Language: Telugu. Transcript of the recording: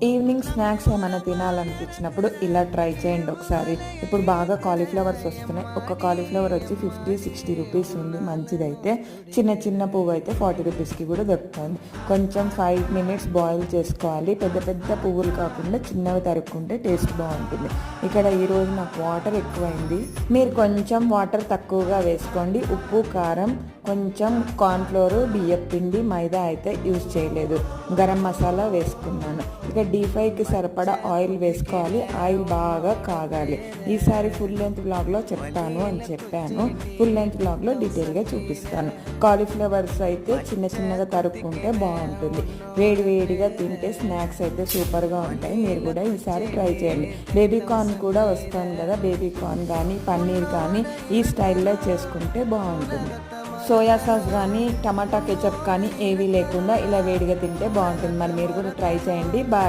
ఈవినింగ్ స్నాక్స్ ఏమైనా తినాలనిపించినప్పుడు ఇలా ట్రై చేయండి ఒకసారి. ఇప్పుడు బాగా కాలీఫ్లవర్స్ వస్తున్నాయి. ఒక కాలీఫ్లవర్ వచ్చి 50-60 రూపీస్ ఉంది మంచిదైతే. చిన్న చిన్న పువ్వు అయితే 40 రూపీస్కి కూడా దొరుకుతుంది. కొంచెం 5 మినిట్స్ బాయిల్ చేసుకోవాలి. పెద్ద పెద్ద పువ్వులు కాకుండా చిన్నవి తరుక్కుంటే టేస్ట్ బాగుంటుంది. ఇక్కడ ఈరోజు నాకు వాటర్ ఎక్కువైంది. మీరు కొంచెం వాటర్ తక్కువగా వేసుకోండి. ఉప్పు, కారం, కొంచెం కార్న్ఫ్లోర్, బియ్యం పిండి, మైదా అయితే యూజ్ చేయలేదు. గరం మసాలా వేసుకున్నాను. ఇక డీప్ ఫ్రైకి సరిపడా ఆయిల్ వేసుకోవాలి. ఆయిల్ బాగా కాగాలి. ఈసారి ఫుల్ లెంత్ వ్లాగ్లో చెప్తాను అని చెప్పాను. ఫుల్ లెంత్ వ్లాగ్లో డీటెయిల్గా చూపిస్తాను. కాలీఫ్లవర్స్ అయితే చిన్న చిన్నగా తరుక్కుంటే బాగుంటుంది. వేడి వేడిగా తింటే స్నాక్స్ అయితే సూపర్గా ఉంటాయి. మీరు కూడా ఈసారి ట్రై చేయండి. బేబీ కార్న్ కూడా వస్తుంది కదా, బేబీ కార్న్ కానీ పన్నీర్ కానీ ఈ స్టైల్లో చేసుకుంటే బాగుంటుంది. సోయా సాస్ కానీ టమాటా కెచప్ కానీ ఏవీ లేకుండా ఇలా వేడిగా తింటే బాగుంటుంది. మరి మీరు కూడా ట్రై చేయండి. బాయ్.